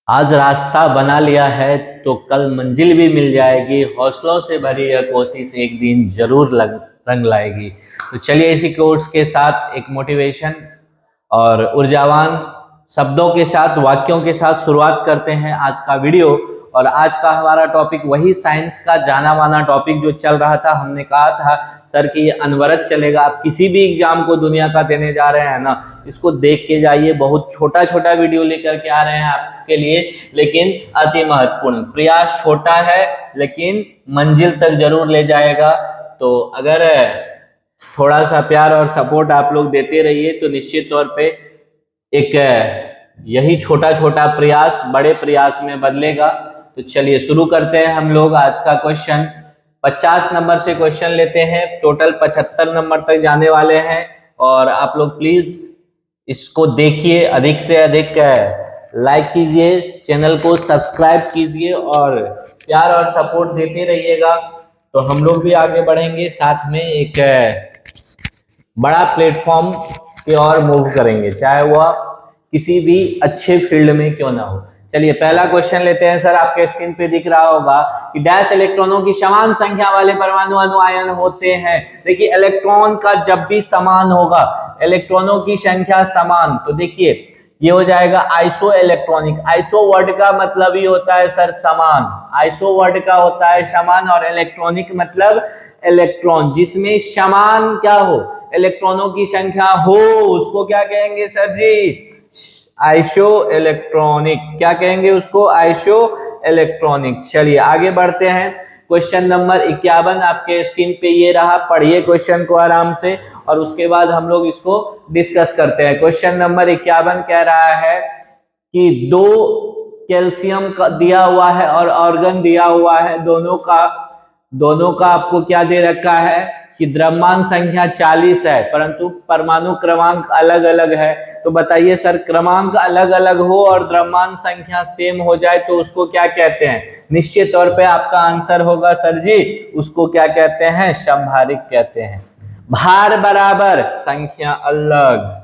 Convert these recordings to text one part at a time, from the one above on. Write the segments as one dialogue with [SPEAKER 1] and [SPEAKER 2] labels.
[SPEAKER 1] आज रास्ता बना लिया है तो कल मंजिल भी मिल जाएगी। हौसलों से भरी यह कोशिश एक दिन जरूर रंग लाएगी। तो चलिए इसी कोट्स के साथ एक मोटिवेशन और ऊर्जावान शब्दों के साथ, वाक्यों के साथ शुरुआत करते हैं आज का वीडियो। और आज का हमारा टॉपिक वही साइंस का जाना माना टॉपिक जो चल रहा था। हमने कहा था सर कि ये अनवरत चलेगा। आप किसी भी एग्जाम को दुनिया का देने जा रहे हैं ना, इसको देख के जाइए। बहुत छोटा छोटा वीडियो लेकर के आ रहे हैं आपके लिए, लेकिन अति महत्वपूर्ण। प्रयास छोटा है लेकिन मंजिल तक जरूर ले जाएगा। तो अगर थोड़ा सा प्यार और सपोर्ट आप लोग देते रहिए तो निश्चित तौर पे एक यही छोटा छोटा प्रयास बड़े प्रयास में बदलेगा। तो चलिए शुरू करते हैं हम लोग आज का क्वेश्चन। 50 नंबर से क्वेश्चन लेते हैं, टोटल 75 नंबर तक जाने वाले हैं। और आप लोग प्लीज इसको देखिए, अधिक से अधिक लाइक कीजिए, चैनल को सब्सक्राइब कीजिए और प्यार और सपोर्ट देते रहिएगा। तो हम लोग भी आगे बढ़ेंगे, साथ में एक बड़ा प्लेटफॉर्म पे और मूव करेंगे, चाहे वह किसी भी अच्छे फील्ड में क्यों ना हो। चलिए पहला क्वेश्चन लेते हैं। सर आपके स्क्रीन पे दिख रहा होगा कि डैश इलेक्ट्रॉनों की समान संख्या वाले परमाणु अनुआयन होते हैं। देखिए इलेक्ट्रॉन का जब भी समान होगा, इलेक्ट्रॉनों की संख्या समान, तो देखिए ये हो जाएगा आइसो इलेक्ट्रॉनिक। आइसो वर्ड का मतलब ही होता है सर समान। आइसो वर्ड का होता है समान और इलेक्ट्रॉनिक मतलब इलेक्ट्रॉन जिसमें समान क्या हो, इलेक्ट्रॉनों की संख्या हो, उसको क्या कहेंगे सर जी? Iso electronic. क्या कहेंगे उसको? Iso electronic. चलिए आगे बढ़ते हैं। क्वेश्चन नंबर 51 आपके स्क्रीन पे ये रहा। पढ़िए क्वेश्चन को आराम से और उसके बाद हम लोग इसको डिस्कस करते हैं। क्वेश्चन नंबर 51 कह रहा है कि 2 कैल्शियम का दिया हुआ है और ऑर्गन दिया हुआ है। दोनों का आपको क्या दे रखा है कि द्रव्यमान संख्या 40 है, परंतु परमाणु क्रमांक अलग अलग है। तो बताइए सर, क्रमांक अलग अलग हो और द्रव्यमान संख्या सेम हो जाए तो उसको क्या कहते हैं? निश्चित तौर पे आपका आंसर होगा सर जी, उसको क्या कहते हैं? समभारिक कहते हैं। भार बराबर, संख्या अलग।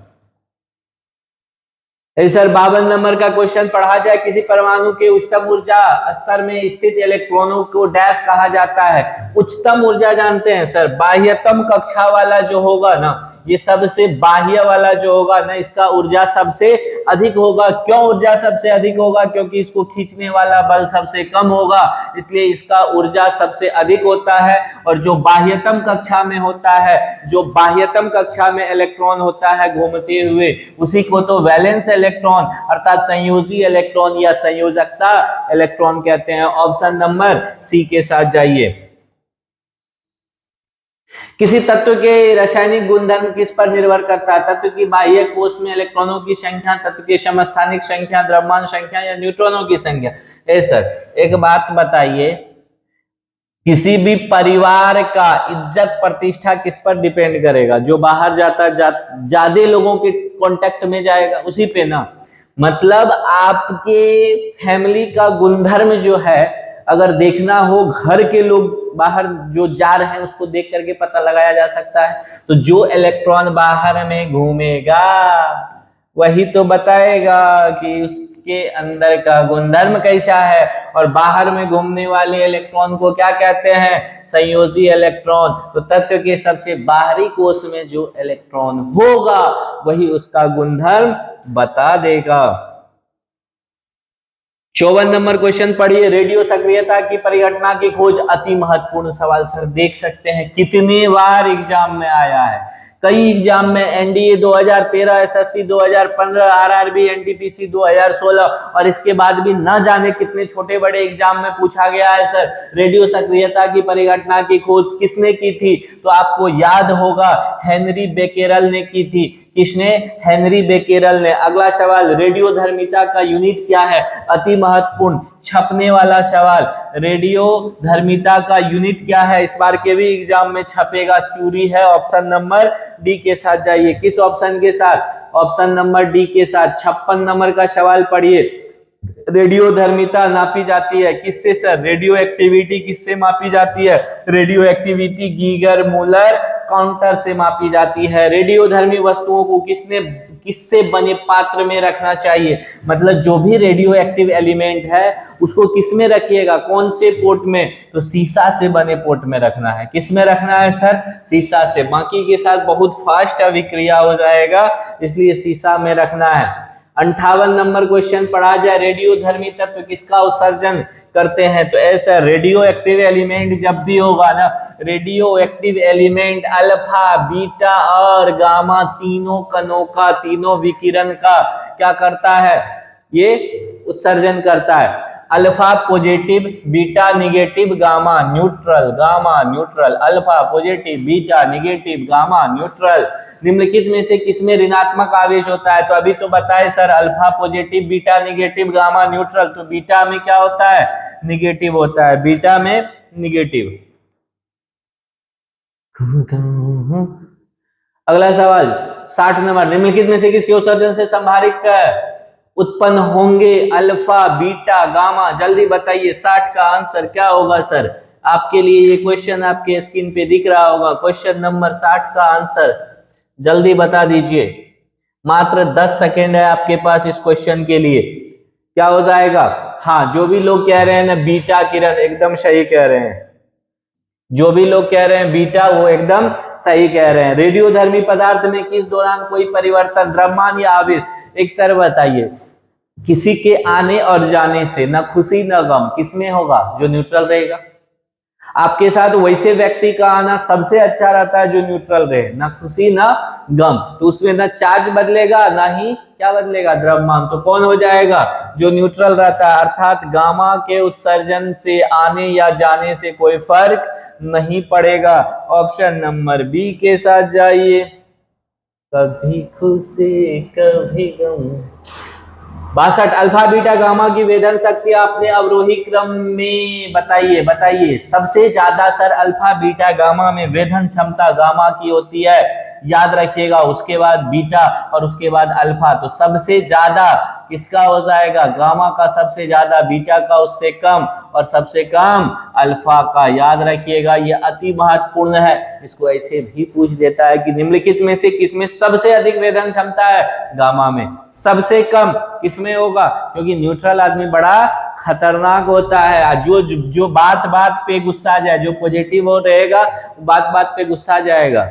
[SPEAKER 1] सर 52 नंबर का क्वेश्चन पढ़ा जाए। किसी परमाणु के उच्चतम ऊर्जा स्तर में स्थित इलेक्ट्रॉनों को डैश कहा जाता है। उच्चतम ऊर्जा जानते हैं सर, बाह्यतम कक्षा वाला जो होगा ना, ये सबसे बाह्य वाला जो होगा ना, इसका ऊर्जा सबसे अधिक होगा। क्यों ऊर्जा सबसे अधिक होगा? क्योंकि इसको खींचने वाला बल सबसे कम होगा, इसलिए इसका ऊर्जा सबसे अधिक होता है। और जो बाह्यतम कक्षा में होता है, जो बाह्यतम कक्षा में इलेक्ट्रॉन होता है घूमते हुए, उसी को तो वैलेंस इलेक्ट्रॉन अर्थात संयोजी इलेक्ट्रॉन या संयोजकता इलेक्ट्रॉन कहते हैं। ऑप्शन नंबर सी के साथ जाइए। किसी तत्व के रासायनिक गुणधर्म किस पर निर्भर करता है? तत्व की बाह्य कोश में इलेक्ट्रॉनों की संख्या, तत्व की समस्थानिक संख्या, द्रव्यमान संख्या या न्यूट्रॉनों की संख्या? सर एक बात बताइए, किसी भी परिवार का इज्जत प्रतिष्ठा किस पर डिपेंड करेगा? जो बाहर जाता ज्यादा लोगों के कांटेक्ट में जाएगा उसी पे ना। मतलब आपके फैमिली का गुणधर्म जो है, अगर देखना हो घर के लोग बाहर जो जा रहे हैं उसको देख करके पता लगाया जा सकता है। तो जो इलेक्ट्रॉन बाहर में घूमेगा वही तो बताएगा कि उसके अंदर का गुणधर्म कैसा है। और बाहर में घूमने वाले इलेक्ट्रॉन को क्या कहते हैं? संयोजी इलेक्ट्रॉन। तो तत्व के सबसे बाहरी कोश में जो इलेक्ट्रॉन होगा वही उसका गुणधर्म बता देगा। 54 नंबर क्वेश्चन पढ़िए। रेडियो सक्रियता की परिघटना की खोज, अति महत्वपूर्ण सवाल सर, देख सकते हैं कितने बार एग्जाम में आया है। कई एग्जाम में एनडीए 2013, एसएससी 2015, आरआरबी, एनटीपीसी 2016 और इसके बाद भी न जाने कितने छोटे बड़े एग्जाम में पूछा गया है सर, रेडियो सक्रियता की परिघटना की खोज किसने की थी? तो आपको याद होगा हेनरी बेकेरल ने की थी। किसने? हेनरी बेकेरल ने। अगला सवाल, रेडियो धर्मिता का यूनिट क्या है? अति महत्वपूर्ण छपने वाला सवाल, रेडियो धर्मिता का यूनिट क्या है? इस बार के भी एग्जाम में छपेगा, क्यूरी है। ऑप्शन नंबर डी के साथ जाइए। किस ऑप्शन के साथ? ऑप्शन नंबर डी के साथ। 56 नंबर का सवाल पढ़िए। रेडियो धर्मिता नापी जाती है किससे सर? रेडियो एक्टिविटी किससे मापी जाती है? Radio activity Geiger Muller counter से मापी जाती है। रेडियो धर्मी वस्तुओं को किससे बने पात्र में रखना चाहिए, मतलब जो भी रेडियो एक्टिव एलिमेंट है उसको किस में रखिएगा, कौन से पोर्ट में, तो सीसा से बने पोर्ट में रखना है। किस में रखना है सर, सीसा से, बाकी के साथ बहुत फास्ट अभिक्रिया हो जाएगा, इसलिए सीसा में रखना है। 58 नंबर क्वेश्चन पढ़ा जाए, रेडियोधर्मी तत्व किसका उत्सर्जन करते हैं, तो ऐसा रेडियो एक्टिव एलिमेंट जब भी होगा ना, radio active element alpha beta और गामा तीनों कणों का, तीनों विकिरण का क्या करता है, ये उत्सर्जन करता है। Alpha positive, beta negative, gamma neutral, gamma neutral, alpha positive, beta negative, gamma neutral. निम्नलिखित में से किसमें ऋणात्मक आवेश होता है, तो अभी तो बताए sir alpha positive, beta negative, gamma neutral, तो बीटा में क्या होता है, निगेटिव होता है, बीटा में निगेटिव। अगला सवाल 60 नंबर, निम्नलिखित में से किसके उत्सर्जन से संभारित उत्पन्न होंगे अल्फा बीटा गामा, जल्दी बताइए 60 का आंसर क्या होगा सर। आपके लिए ये क्वेश्चन आपके स्क्रीन पे दिख रहा होगा, क्वेश्चन नंबर 60 का आंसर जल्दी बता दीजिए, मात्र 10 सेकेंड है आपके पास इस क्वेश्चन के लिए। क्या हो जाएगा, हाँ जो भी लोग कह रहे हैं ना बीटा किरण, एकदम सही कह रहे हैं, जो भी लोग कह रहे हैं बीटा वो एकदम सही कह रहे हैं। रेडियोधर्मी पदार्थ में किस दौरान कोई परिवर्तन, द्रव्यमान या आवेश, एक सर बताइए, किसी के आने और जाने से न खुशी न गम, किसमें होगा, जो न्यूट्रल रहेगा। आपके साथ वैसे व्यक्ति का आना सबसे अच्छा रहता है जो न्यूट्रल रहे, ना खुशी ना गम, तो उसमें ना चार्ज बदलेगा ना ही क्या बदलेगा, द्रव्यमान, तो कौन हो जाएगा, जो न्यूट्रल रहता है, अर्थात गामा के उत्सर्जन से आने या जाने से कोई फर्क नहीं पड़ेगा। ऑप्शन नंबर बी के साथ जाइए, कभी खुशी कभी गम। 62 अल्फा बीटा गामा की वेधन शक्ति आपने अवरोही क्रम में बताइए, बताइए सबसे ज्यादा सर अल्फा बीटा गामा में वेधन क्षमता गामा की होती है, याद रखिएगा, उसके बाद बीटा और उसके बाद अल्फा, तो सबसे ज्यादा किसका हो जाएगा, गामा का सबसे ज्यादा, बीटा का उससे कम और सबसे कम अल्फा का, याद रखिएगा, ये अति महत्वपूर्ण है। इसको ऐसे भी पूछ देता है कि निम्नलिखित में से किसमें सबसे अधिक वेधन क्षमता है, गामा में, सबसे कम किसमें होगा, क्योंकि न्यूट्रल आदमी बड़ा खतरनाक होता है, जो बात बात पे गुस्सा जाए, जो पॉजिटिव हो रहेगा बात बात पे गुस्सा जाएगा,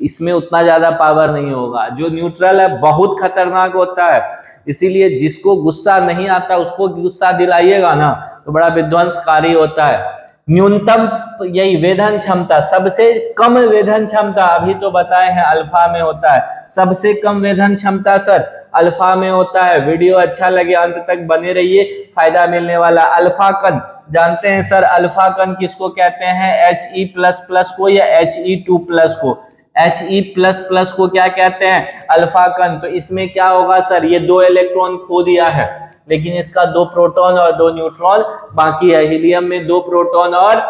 [SPEAKER 1] इसमें उतना ज्यादा पावर नहीं होगा। जो न्यूट्रल है बहुत खतरनाक होता है, इसीलिए जिसको गुस्सा नहीं आता उसको गुस्सा दिलाइएगा ना तो बड़ा विध्वंसकारी होता है। न्यूनतम यही वेधन क्षमता, सबसे कम वेधन क्षमता अभी तो बताए हैं अल्फा में होता है, सबसे कम वेधन क्षमता सर अल्फा में होता है। वीडियो अच्छा लगे अंत तक बने रहिए, फायदा मिलने वाला। अल्फा कण जानते हैं सर, अल्फा कण किसको कहते हैं, He++ को या He2+ को, He++ को क्या कहते हैं, अल्फा कण। तो इसमें क्या होगा सर, ये 2 इलेक्ट्रॉन खो दिया है लेकिन इसका 2 प्रोटॉन और 2 न्यूट्रॉन बाकी है। हीलियम में 2 प्रोटॉन और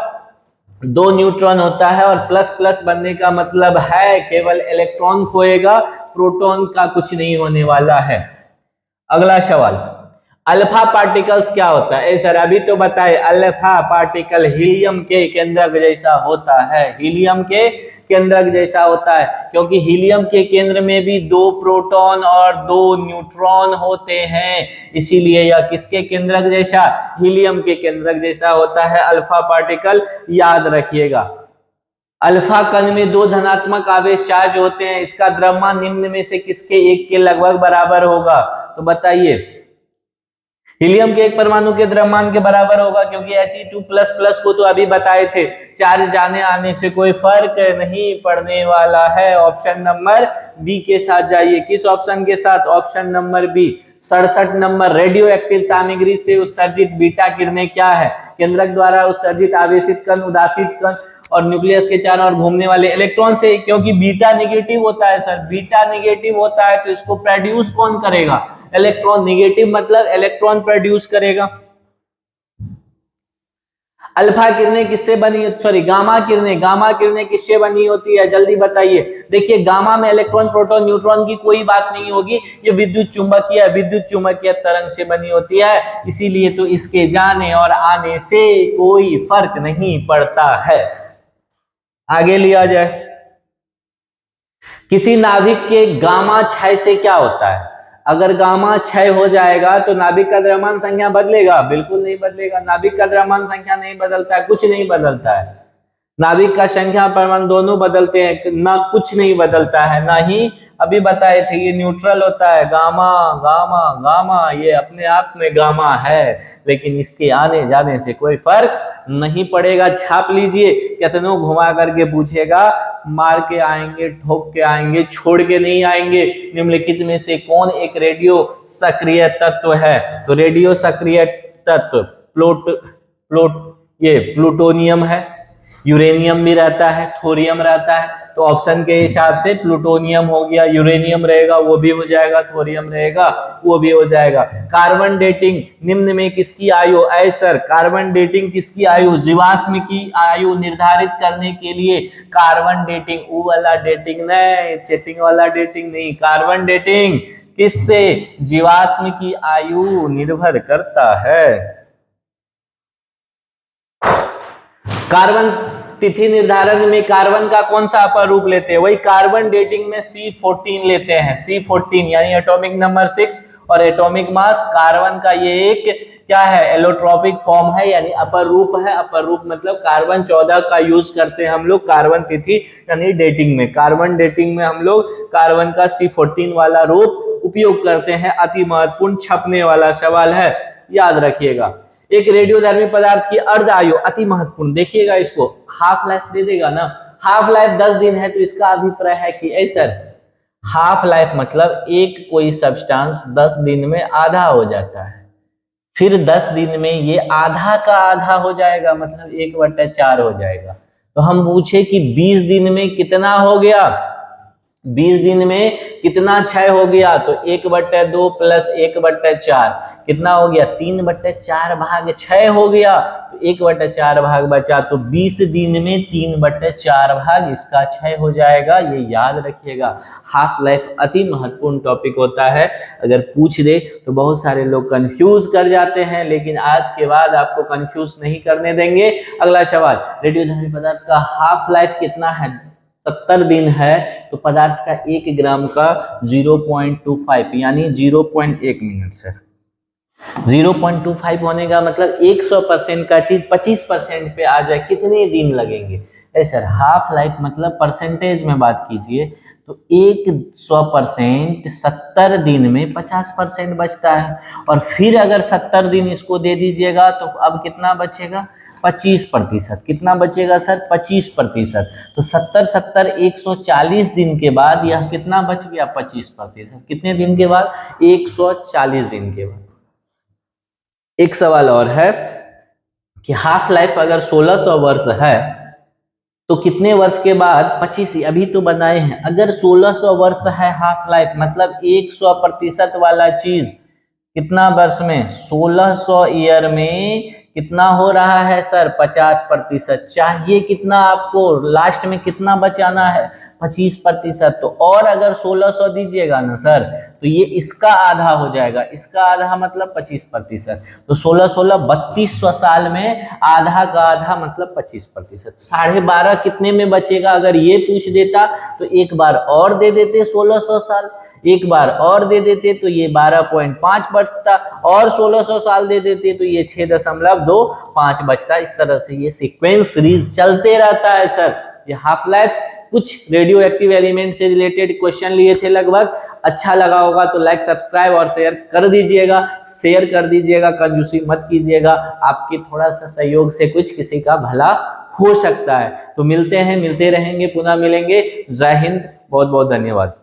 [SPEAKER 1] 2 न्यूट्रॉन होता है और प्लस प्लस बनने का मतलब है केवल इलेक्ट्रॉन खोएगा, प्रोटॉन का कुछ नहीं होने वाला है। अगला सवाल, अल्फा पार्टिकल्स क्या होता है, सर अभी तो बताए अल्फा पार्टिकल हीलियम के केंद्रक जैसा होता है, हीलियम के केंद्रक जैसा होता है, क्योंकि हीलियम के केंद्र में भी 2 प्रोटॉन और 2 न्यूट्रॉन होते हैं, इसीलिए यह किसके केंद्रक जैसा, हीलियम के केंद्रक जैसा होता है अल्फा पार्टिकल, याद रखिएगा। अल्फा कण में 2 धनात्मक आवेश चार्ज होते हैं, इसका द्रव्यमान निम्न में से किसके एक के लगभग बराबर होगा, तो बताइए। हीलियम के एक परमाणु के द्रव्यमान के बराबर होगा, क्योंकि He2++ को तो अभी बताए थे, चार्ज जाने आने से कोई फर्क नहीं पड़ने वाला है। ऑप्शन नंबर बी के साथ जाइए, किस ऑप्शन के साथ, ऑप्शन नंबर बी। 67 नंबर, रेडियो एक्टिव सामग्री से उत्सर्जित बीटा किरणें क्या है, केंद्रक द्वारा उत्सर्जित आवेशित कण, उदासीत कण और न्यूक्लियस के चारों ओर घूमने वाले इलेक्ट्रॉन से, क्योंकि बीटा निगेटिव होता है सर, बीटा निगेटिव होता है तो इसको प्रोड्यूस कौन करेगा, इलेक्ट्रॉन, निगेटिव मतलब इलेक्ट्रॉन प्रोड्यूस करेगा। अल्फा किरणें किससे बनी, सॉरी गामा किरणें किससे बनी होती है, जल्दी बताइए। देखिए गामा में इलेक्ट्रॉन प्रोटॉन न्यूट्रॉन की कोई बात नहीं होगी, ये विद्युत चुंबकीय तरंग से बनी होती है, इसीलिए तो इसके जाने और आने से कोई फर्क नहीं पड़ता है। आगे लिया जाए, किसी नाभिक के गामा क्षय से क्या होता है? अगर गामा क्षय हो जाएगा तो नाभिक का द्रव्यमान संख्या बदलेगा? बिल्कुल नहीं बदलेगा। नाभिक का द्रव्यमान संख्या नहीं बदलता है, कुछ नहीं बदलता है। नाभिक का संख्या परमाणु दोनों बदलते हैं, ना कुछ नहीं बदलता है, ना ही अभी बताए थे ये न्यूट्रल होता है। गामा गामा गामा ये अपने आप में गामा है, लेकिन इसके आने जाने से कोई फर्क नहीं पड़ेगा। छाप लीजिए, कितनों घुमा करके पूछेगा, मार के आएंगे, ठोक के आएंगे, छोड़ के नहीं आएंगे। निम्नलिखित में से कौन एक रेडियो सक्रिय तत्व है? तो रेडियो सक्रिय तत्व प्लूटोनियम है, यूरेनियम भी रहता है, थोरियम रहता है। तो ऑप्शन के हिसाब से प्लूटोनियम हो गया, यूरेनियम रहेगा वो भी हो जाएगा, थोरियम रहेगा वो भी हो जाएगा। कार्बन डेटिंग निम्न में किसकी आयु? सर कार्बन डेटिंग किसकी आयु? जीवाश्म की आयु निर्धारित करने के लिए कार्बन डेटिंग, वो वाला डेटिंग नहीं, चेटिंग वाला डेटिंग नहीं, कार्बन डेटिंग किससे? जीवाश्म की आयु निर्भर करता है। कार्बन तिथि निर्धारण में कार्बन का कौन सा अपर रूप लेते हैं? वही कार्बन डेटिंग में C14 लेते हैं। C14 यानी एटॉमिक नंबर 6 और एटॉमिक मास। कार्बन का ये एक क्या है? एलोट्रॉपिक फॉर्म है, यानी अपर रूप है। अपर रूप मतलब कार्बन 14 का यूज करते हैं हम लोग कार्बन तिथि यानी डेटिंग में। कार्बन डेटिंग में हम लोग कार्बन का C14 वाला रूप उपयोग करते हैं। अति महत्वपूर्ण छपने वाला सवाल है, याद रखिएगा। एक रेडियोधर्मी पदार्थ की अर्ध आयु, अति महत्वपूर्ण, देखिएगा इसको, हाफ लाइफ दे देगा ना। हाफ लाइफ 10 दिन है, तो इसका अभिप्राय है कि सर हाफ लाइफ मतलब एक कोई सब्सटेंस 10 दिन में आधा हो जाता है, फिर 10 दिन में ये आधा का आधा हो जाएगा, मतलब 1/4 हो जाएगा। तो हम पूछे कि 20 दिन में कितना हो गया? 20 दिन में कितना क्षय हो गया? तो 1/2 प्लस 1/4 कितना हो गया? 3/4 भाग क्षय हो गया, तो 1/4 भाग बचा, तो 20 दिन में 3/4 भाग इसका क्षय हो जाएगा। ये याद रखिएगा। हाफ लाइफ अति महत्वपूर्ण टॉपिक होता है, अगर पूछ दे तो बहुत सारे लोग कंफ्यूज कर जाते हैं, लेकिन आज के बाद आपको कंफ्यूज नहीं करने देंगे। अगला सवाल, रेडियोधर्मी पदार्थ का हाफ लाइफ कितना है? 70 दिन है, तो पदार्थ का 1 ग्राम का 0.25 यानी 0.1 मिनट सर। 0.25 होने का मतलब 100% का चीज 25% पे आ जाए, कितने दिन लगेंगे? सर हाफ लाइफ मतलब परसेंटेज में बात कीजिए तो 100% 70 दिन में 50% बचता है, और फिर अगर 70 दिन इसको दे दीजिएगा तो अब कितना बचेगा? 25%। कितना बचेगा सर? 25%। तो 70 140 दिन के बाद यह कितना बच गया? 25%। कितने दिन के बाद? 140 दिन के बाद। एक सवाल और है कि हाफ लाइफ अगर 1600 वर्ष है तो कितने वर्ष के बाद 25, अभी तो बनाए हैं, अगर 1600 वर्ष है हाफ लाइफ मतलब 100% वाला चीज कितना वर्ष में? 1600 ईयर में कितना हो रहा है सर? 50%। चाहिए कितना आपको? लास्ट में कितना बचाना है? 25%। तो और अगर 1600 दीजिएगा ना सर तो ये इसका आधा हो जाएगा, इसका आधा मतलब 25%। तो 16 3200 साल में आधा का आधा मतलब 25%। 12.5 कितने में बचेगा? अगर ये पूछ देता तो एक बार और दे देते 1600 साल, एक बार और दे देते तो ये 12.5 बचता, और 1600 साल दे देते तो ये 6.25 बचता। इस तरह से ये सीक्वेंस सीरीज चलते रहता है सर। ये हाफ लाइफ कुछ रेडियो एक्टिव एलिमेंट से रिलेटेड क्वेश्चन लिए थे लगभग। अच्छा लगा होगा तो लाइक सब्सक्राइब और शेयर कर दीजिएगा, शेयर कर दीजिएगा, कंजूसी मत कीजिएगा। आपके थोड़ा सा सहयोग से कुछ किसी का भला हो सकता है। तो मिलते हैं, मिलते रहेंगे, पुनः मिलेंगे। जय हिंद, बहुत बहुत धन्यवाद।